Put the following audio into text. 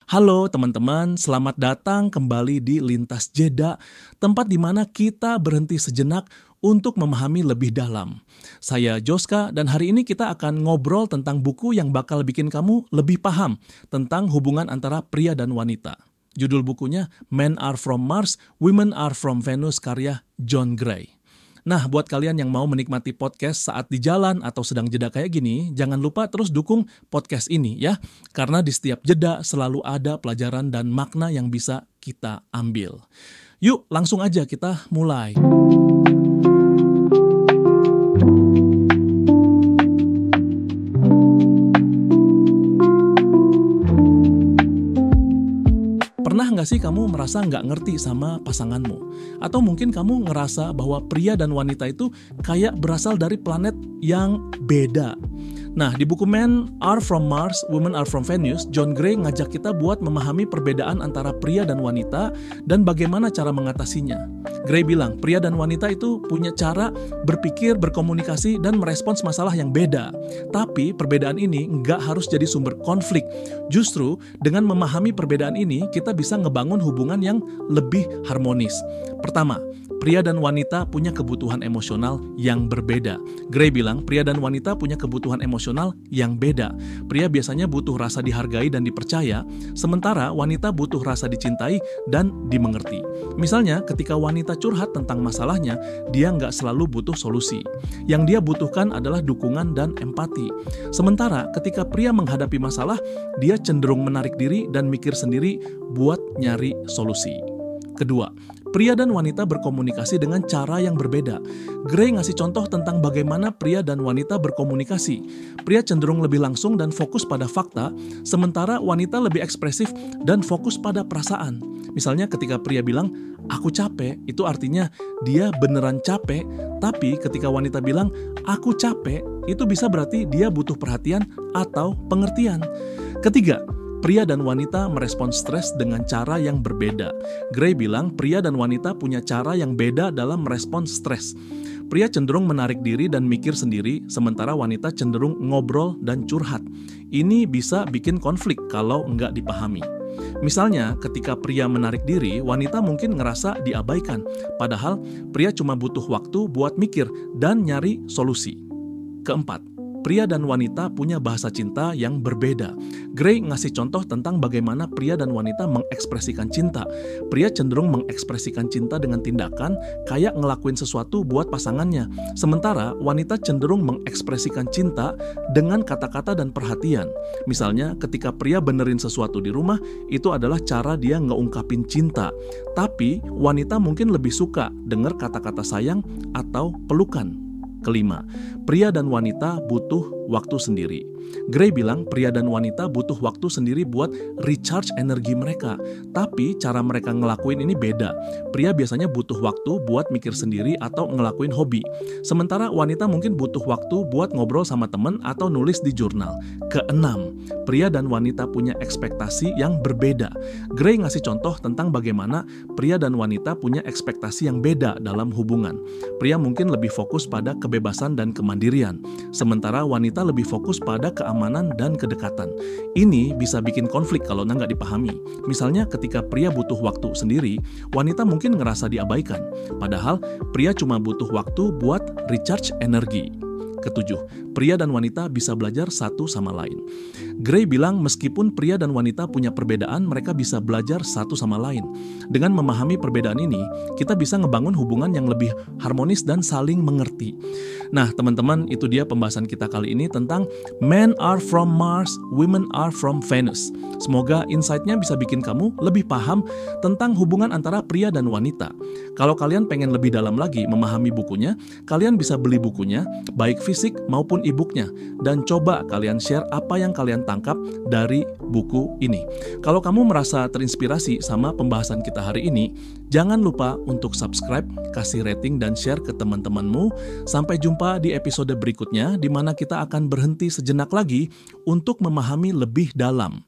Halo teman-teman, selamat datang kembali di Lintas Jeda, tempat di mana kita berhenti sejenak untuk memahami lebih dalam. Saya Joska dan hari ini kita akan ngobrol tentang buku yang bakal bikin kamu lebih paham tentang hubungan antara pria dan wanita. Judul bukunya Men Are From Mars, Women Are From Venus karya John Gray. Nah, buat kalian yang mau menikmati podcast saat di jalan atau sedang jeda kayak gini, jangan lupa terus dukung podcast ini ya. Karena di setiap jeda selalu ada pelajaran dan makna yang bisa kita ambil. Yuk, langsung aja kita mulai. Pernah nggak sih kamu merasa nggak ngerti sama pasanganmu? Atau mungkin kamu ngerasa bahwa pria dan wanita itu kayak berasal dari planet yang beda. Nah, di buku Men Are From Mars, Women Are From Venus, John Gray ngajak kita buat memahami perbedaan antara pria dan wanita dan bagaimana cara mengatasinya. Gray bilang, pria dan wanita itu punya cara berpikir, berkomunikasi, dan merespons masalah yang beda. Tapi perbedaan ini nggak harus jadi sumber konflik. Justru dengan memahami perbedaan ini, kita bisa ngebangun hubungan yang lebih harmonis. Pertama, pria dan wanita punya kebutuhan emosional yang berbeda. Gray bilang, pria dan wanita punya kebutuhan emosional yang beda. Pria biasanya butuh rasa dihargai dan dipercaya, sementara wanita butuh rasa dicintai dan dimengerti. Misalnya, ketika wanita curhat tentang masalahnya, dia nggak selalu butuh solusi. Yang dia butuhkan adalah dukungan dan empati. Sementara, ketika pria menghadapi masalah, dia cenderung menarik diri dan mikir sendiri buat nyari solusi. Kedua, pria dan wanita berkomunikasi dengan cara yang berbeda. Gray ngasih contoh tentang bagaimana pria dan wanita berkomunikasi. Pria cenderung lebih langsung dan fokus pada fakta, sementara wanita lebih ekspresif dan fokus pada perasaan. Misalnya ketika pria bilang, "Aku capek," itu artinya dia beneran capek, tapi ketika wanita bilang, "Aku capek," itu bisa berarti dia butuh perhatian atau pengertian. Ketiga, pria dan wanita merespons stres dengan cara yang berbeda. Gray bilang pria dan wanita punya cara yang beda dalam merespons stres. Pria cenderung menarik diri dan mikir sendiri, sementara wanita cenderung ngobrol dan curhat. Ini bisa bikin konflik kalau nggak dipahami. Misalnya, ketika pria menarik diri, wanita mungkin ngerasa diabaikan, padahal pria cuma butuh waktu buat mikir dan nyari solusi. Keempat, pria dan wanita punya bahasa cinta yang berbeda. Gray ngasih contoh tentang bagaimana pria dan wanita mengekspresikan cinta. Pria cenderung mengekspresikan cinta dengan tindakan, kayak ngelakuin sesuatu buat pasangannya. Sementara wanita cenderung mengekspresikan cinta dengan kata-kata dan perhatian. Misalnya, ketika pria benerin sesuatu di rumah, itu adalah cara dia ngeungkapin cinta. Tapi, wanita mungkin lebih suka dengar kata-kata sayang atau pelukan. Kelima, pria dan wanita butuh waktu sendiri. Gray bilang pria dan wanita butuh waktu sendiri buat recharge energi mereka. Tapi cara mereka ngelakuin ini beda. Pria biasanya butuh waktu buat mikir sendiri atau ngelakuin hobi. Sementara wanita mungkin butuh waktu buat ngobrol sama temen atau nulis di jurnal. Keenam, pria dan wanita punya ekspektasi yang berbeda. Gray ngasih contoh tentang bagaimana pria dan wanita punya ekspektasi yang beda dalam hubungan. Pria mungkin lebih fokus pada kebebasan dan kemandirian, sementara wanita lebih fokus pada keamanan dan kedekatan. Ini bisa bikin konflik kalau nggak dipahami. Misalnya ketika pria butuh waktu sendiri, wanita mungkin ngerasa diabaikan, padahal pria cuma butuh waktu buat recharge energi. Ketujuh, pria dan wanita bisa belajar satu sama lain. Gray bilang meskipun pria dan wanita punya perbedaan, mereka bisa belajar satu sama lain. Dengan memahami perbedaan ini, kita bisa ngebangun hubungan yang lebih harmonis dan saling mengerti. Nah, teman-teman, itu dia pembahasan kita kali ini tentang Men Are From Mars, Women Are From Venus. Semoga insight-nya bisa bikin kamu lebih paham tentang hubungan antara pria dan wanita. Kalau kalian pengen lebih dalam lagi memahami bukunya, kalian bisa beli bukunya, baik fisik maupun e-booknya, dan coba kalian share apa yang kalian tangkap dari buku ini. Kalau kamu merasa terinspirasi sama pembahasan kita hari ini, jangan lupa untuk subscribe, kasih rating, dan share ke teman-temanmu. Sampai jumpa di episode berikutnya, di mana kita akan berhenti sejenak lagi untuk memahami lebih dalam.